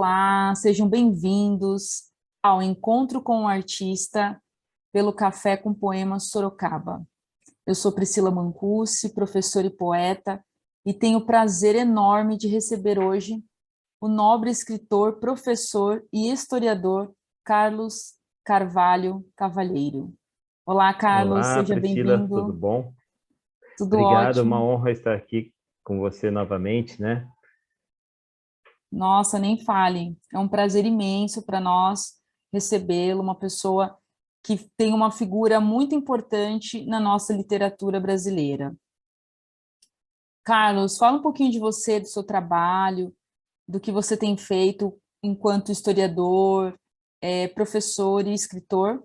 Olá, sejam bem-vindos ao Encontro com o Artista pelo Café com Poemas Sorocaba. Eu sou Priscila Mancusi, professora e poeta, e tenho o prazer enorme de receber hoje o nobre escritor, professor e historiador Carlos Carvalho Cavalheiro. Olá, Carlos, Olá, seja Priscila, tudo bem-vindo. bom? Tudo Obrigado, uma ótimo. honra estar aqui com você novamente, né? Nossa, nem fale. É um prazer imenso para nós recebê-lo, uma pessoa que tem uma figura muito importante na nossa literatura brasileira. Carlos, fala um pouquinho de você, do seu trabalho, do que você tem feito enquanto historiador, professor e escritor.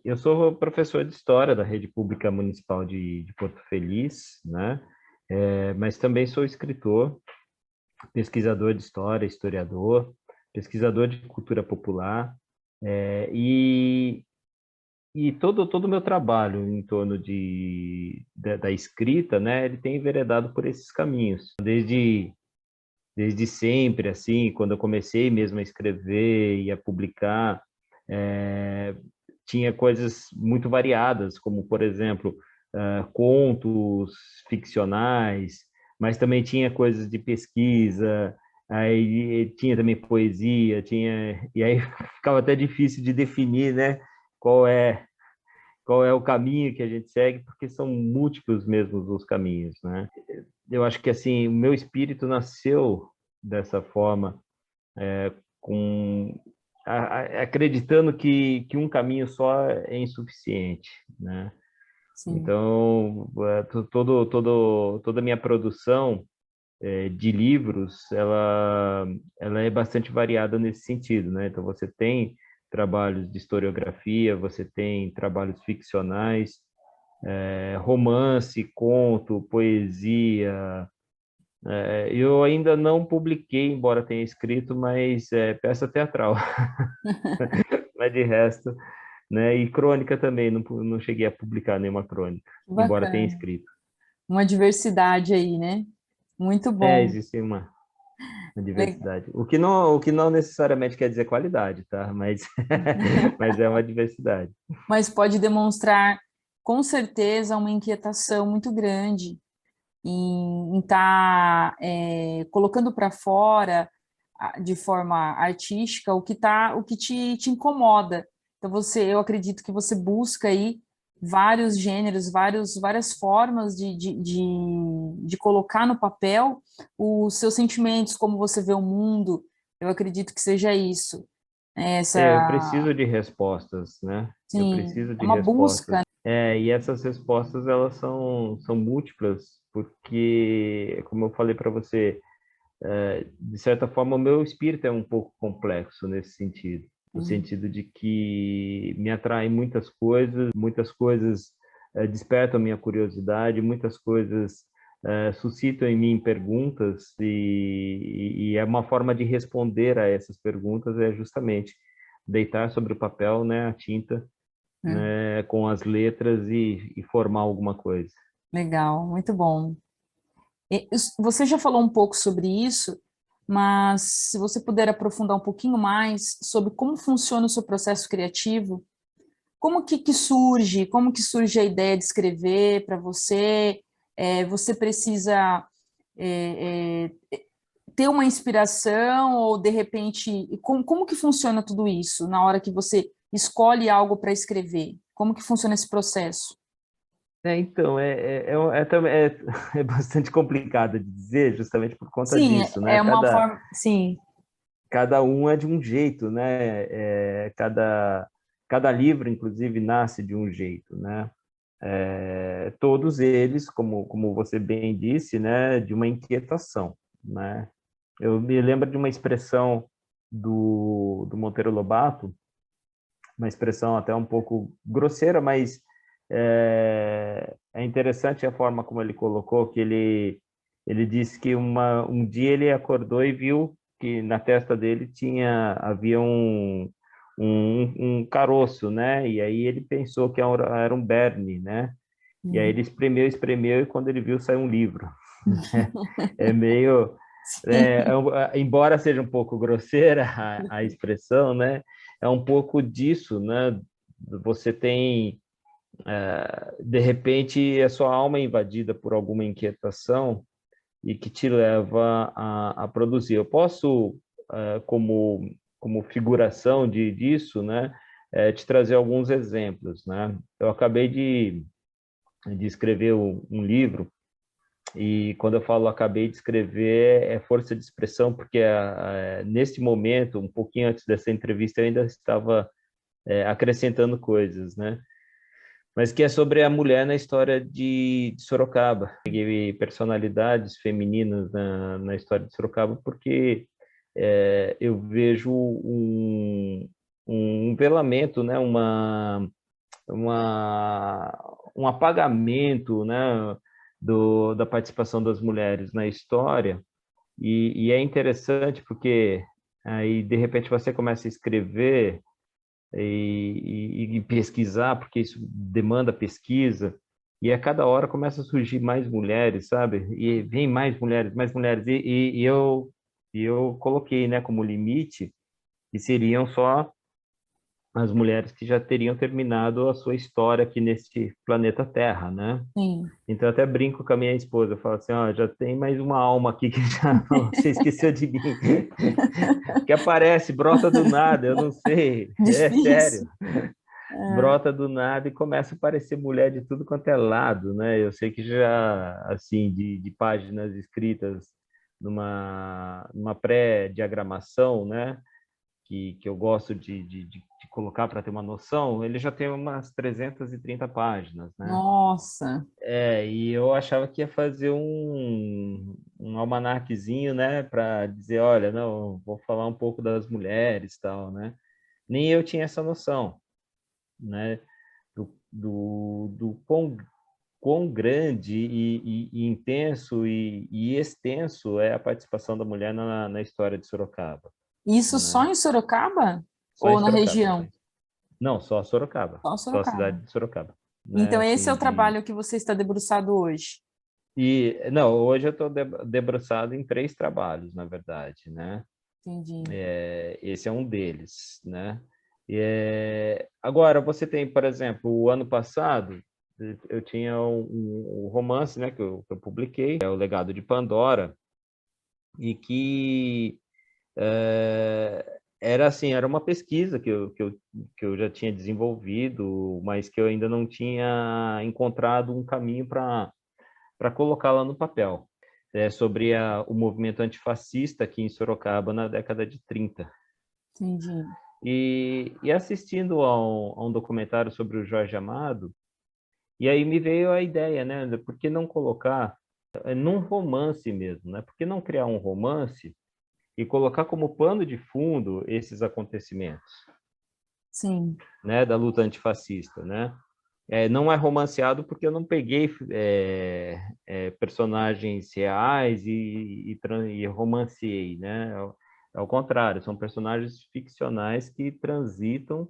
Eu sou professor de História da Rede Pública Municipal de Porto Feliz, né? Mas também sou escritor, pesquisador de história, historiador, pesquisador de cultura popular, e todo o meu trabalho em torno da escrita, né? Ele tem enveredado por esses caminhos. Desde sempre, assim, quando eu comecei mesmo a escrever e a publicar, é, tinha coisas muito variadas, como, por exemplo, contos ficcionais, mas também tinha coisas de pesquisa, aí tinha também poesia, e aí ficava até difícil de definir, né, qual é qual é o caminho que a gente segue, porque são múltiplos mesmo os caminhos, né? Eu acho que assim, o meu espírito nasceu dessa forma, com acreditando que um caminho só é insuficiente, né? Sim. Então, toda a minha produção de livros, ela é bastante variada nesse sentido, né? Então, você tem trabalhos de historiografia, você tem trabalhos ficcionais, romance, conto, poesia. Eu ainda não publiquei, embora tenha escrito, mas peça teatral. Mas de resto, né? E crônica também, não cheguei a publicar nenhuma crônica, Que embora tenha bacana. escrito. Uma diversidade aí, né? Muito bom. Existe uma Le- diversidade. O que não necessariamente quer dizer qualidade, tá? Mas, mas é uma diversidade. Mas pode demonstrar, com certeza, uma inquietação muito grande em estar colocando para fora de forma artística o que te incomoda. Então eu acredito que você busca aí vários gêneros, várias formas de colocar no papel os seus sentimentos, como você vê o mundo. Eu acredito que seja isso. Eu Essa, preciso de respostas, né? Eu sim, preciso é de uma respostas. busca. E essas respostas, elas são múltiplas, porque, como eu falei para você, de certa forma, o meu espírito é um pouco complexo nesse sentido, no Né? sentido de que me atraem muitas coisas despertam minha curiosidade, muitas coisas suscitam em mim perguntas e é uma forma de responder a essas perguntas é justamente deitar sobre o papel, né, a tinta, É, né, com as letras e formar alguma coisa. legal, muito bom. Você já falou um pouco sobre isso, mas se você puder aprofundar um pouquinho mais sobre como funciona o seu processo criativo, como que surge a ideia de escrever para você? Você precisa é, ter uma inspiração ou de repente, como que funciona tudo isso na hora que você escolhe algo para escrever? Como que funciona esse processo? Então, é bastante complicado de dizer, justamente por conta Sim, disso, né? é uma forma, sim. Cada um é de um jeito, né? Cada livro, inclusive, nasce de um jeito, né? Todos eles, como você bem disse, né? De uma inquietação, né? Eu me lembro de uma expressão do Monteiro Lobato, uma expressão até um pouco grosseira, mas é interessante a forma como ele colocou, que ele disse que um dia ele acordou e viu que na testa dele havia um caroço, né? E aí ele pensou que era um berne, né? E aí ele espremeu, espremeu, e quando ele viu, saiu um livro. É meio, Embora seja um pouco grosseira a expressão, né? É um pouco disso, né? Você tem, de repente, a sua alma é invadida por alguma inquietação e que te leva a produzir. Eu posso, como figuração disso, né? Te trazer alguns exemplos, né? Eu acabei de escrever um livro. E quando eu falo acabei de escrever, é força de expressão, porque nesse momento, um pouquinho antes dessa entrevista, eu ainda estava acrescentando coisas, né? Mas que é sobre a mulher na história de Sorocaba. Peguei personalidades femininas na história de Sorocaba, porque eu vejo um velamento, né? Um apagamento, né, da participação das mulheres na história, e é interessante porque aí, de repente, você começa a escrever e pesquisar, porque isso demanda pesquisa, e a cada hora começa a surgir mais mulheres, sabe? E vem mais mulheres, e eu coloquei, né, como limite, que seriam só as mulheres que já teriam terminado a sua história aqui neste planeta Terra, né? Sim. Então, eu até brinco com a minha esposa, eu falo assim, ó, já tem mais uma alma aqui que já você esqueceu de mim. Que aparece, brota do nada, eu não sei, é sério. Difícil. Brota do nada e começa a aparecer mulher de tudo quanto é lado, né? Eu sei que já, assim, de páginas escritas numa pré-diagramação, né? Que eu gosto de colocar para ter uma noção, ele já tem umas 330 páginas, né? Nossa. E eu achava que ia fazer um almanaquezinho, né, para dizer, olha, não, vou falar um pouco das mulheres, tal, né? Nem eu tinha essa noção, né, do quão grande e intenso e extenso é a participação da mulher na história de Sorocaba, Isso só né? em Sorocaba? Só em Ou na Sorocaba, região? não, só Sorocaba, Só só a cidade Sorocaba. de Sorocaba, né, Então, esse é assim, o trabalho que você está debruçado hoje. não, hoje eu estou debruçado em 3 trabalhos, na verdade, né? Entendi. Esse é um deles, né? Agora, você tem, por exemplo, o ano passado, eu tinha um romance, né, que eu publiquei, é O Legado de Pandora, e que era assim, era uma pesquisa que eu já tinha desenvolvido, mas que eu ainda não tinha encontrado um caminho para colocá-la no papel. Sobre o movimento antifascista aqui em Sorocaba na década de 30. Entendi. E assistindo a um documentário sobre o Jorge Amado, e aí me veio a ideia, né? Por que não colocar num romance mesmo, né? Por que não criar um romance e colocar como pano de fundo esses acontecimentos, Sim. né? Da luta antifascista, né? Não é romanceado porque eu não peguei personagens reais e romancei, né? Ao contrário, são personagens ficcionais que transitam,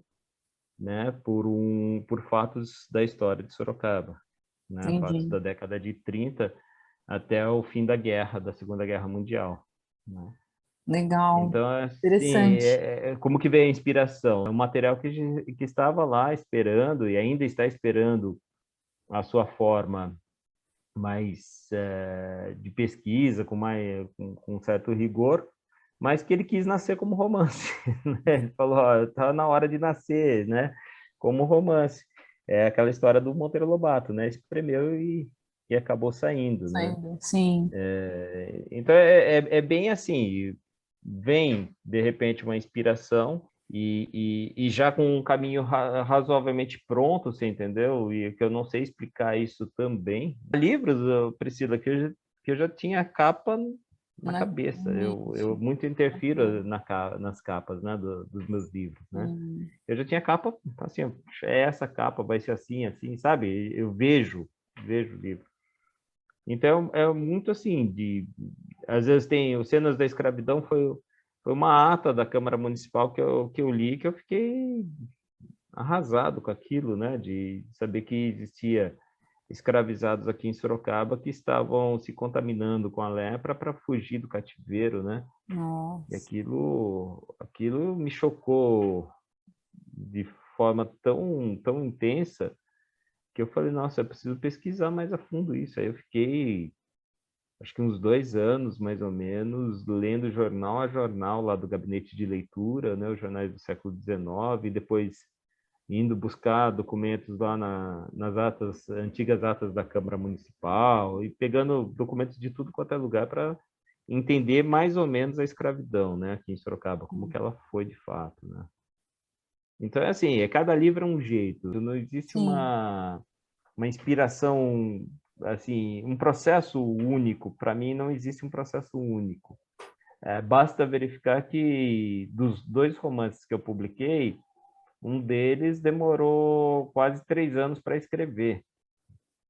né, por fatos da história de Sorocaba, né? Fatos Entendi. da década de 30 até o fim da guerra, da Segunda Guerra Mundial, né? Legal. Então, assim, Interessante. como que veio a inspiração? É um material que estava lá esperando e ainda está esperando a sua forma mais de pesquisa, com certo rigor, mas que ele quis nascer como romance, né? Ele falou, ó, tá na hora de nascer, né? Como romance. É aquela história do Monteiro Lobato, né? Espremeu e acabou saindo, né? Saindo. Sim. Então é bem assim, vem de repente uma inspiração e já com um caminho razoavelmente pronto, você entendeu? E que eu não sei explicar isso também. Livros, Priscila, que eu já tinha a capa na cabeça. Eu Mente. muito interfiro nas capas, né, dos meus livros, né? Sim. Eu já tinha capa, assim, essa capa vai ser assim, assim, sabe? Eu vejo o livro. Então, é muito assim, às vezes tem o Cenas da Escravidão, foi uma ata da Câmara Municipal que eu li, que eu fiquei arrasado com aquilo, né, de saber que existia escravizados aqui em Sorocaba que estavam se contaminando com a lepra para fugir do cativeiro, né? E Nossa. aquilo me chocou de forma tão intensa que eu falei, nossa, eu preciso pesquisar mais a fundo isso. Aí eu fiquei, acho que uns 2 anos, mais ou menos, lendo jornal a jornal lá do gabinete de leitura, né? Os jornais do século XIX, e depois indo buscar documentos lá nas antigas atas da Câmara Municipal, e pegando documentos de tudo quanto é lugar para entender mais ou menos a escravidão, né, aqui em Sorocaba, como que ela foi de fato, né. Então é assim, cada livro é um jeito, não existe Sim, uma inspiração, assim, um processo único. Para mim não existe um processo único. Basta verificar que dos 2 romances que eu publiquei, um deles demorou quase 3 anos para escrever,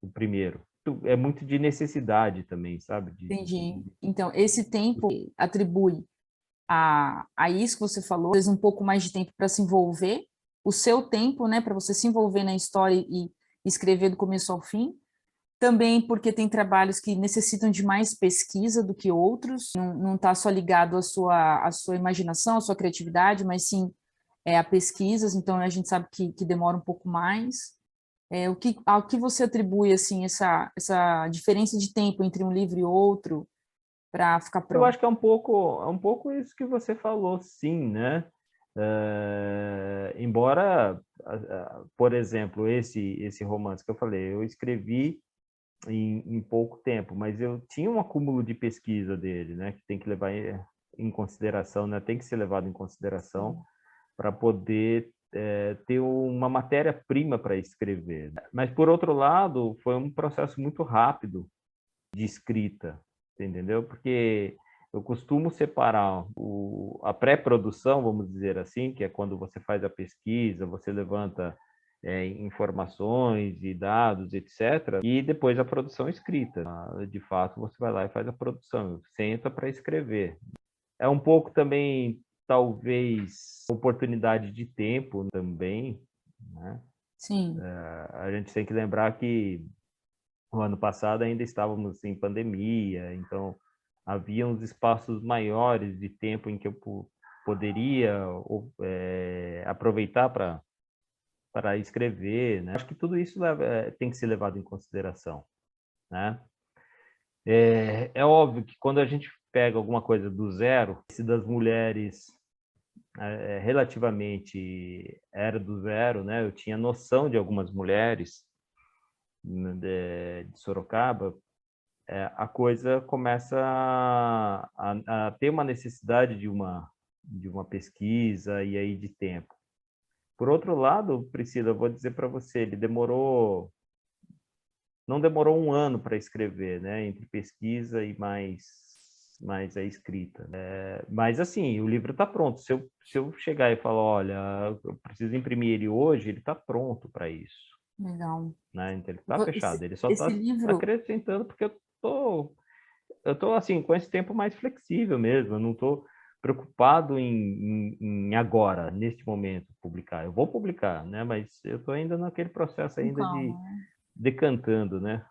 o primeiro. É muito de necessidade também, sabe? entendi. Então, esse tempo atribui a isso que você falou, às vezes um pouco mais de tempo para se envolver, o seu tempo, né, para você se envolver na história e escrever do começo ao fim. Também porque tem trabalhos que necessitam de mais pesquisa do que outros, não está só ligado à sua imaginação, à sua criatividade, mas sim a pesquisas, então a gente sabe que demora um pouco mais. Ao que você atribui assim essa diferença de tempo entre um livro e outro para ficar Eu pronto? acho que é um pouco isso que você falou, sim, né? Embora, por exemplo, esse romance que eu falei, eu escrevi em pouco tempo, mas eu tinha um acúmulo de pesquisa dele, né? Que tem que levar em consideração, né? Tem que ser levado em consideração para poder ter uma matéria-prima para escrever. Mas, por outro lado, foi um processo muito rápido de escrita, entendeu? Porque eu costumo separar a pré-produção, vamos dizer assim, que é quando você faz a pesquisa, você levanta informações e dados, etc. E depois a produção escrita. De fato, você vai lá e faz a produção, senta para escrever. É um pouco também, talvez, oportunidade de tempo também, né? Sim, A gente tem que lembrar que o ano passado ainda estávamos em pandemia, então havia uns espaços maiores de tempo em que eu poderia aproveitar para escrever, né? Acho que tudo isso tem que ser levado em consideração, né? É óbvio que quando a gente pega alguma coisa do zero, se das mulheres relativamente era do zero, né? Eu tinha noção de algumas mulheres, né, de Sorocaba, a coisa começa a ter uma necessidade de uma pesquisa e aí de tempo. Por outro lado, Priscila, eu vou dizer para você, não demorou um ano para escrever, né? Entre pesquisa e mais a escrita. Mas assim, o livro está pronto. Se eu chegar e falar, olha, eu preciso imprimir ele hoje, ele está pronto para isso, legal. né? Então ele está fechado. Ele só Esse está livro, acrescentando porque eu tô assim com esse tempo mais flexível mesmo. Eu não estou preocupado em agora, neste momento, publicar. Eu vou publicar, né? Mas eu estou ainda naquele processo com ainda de calma, decantando, né?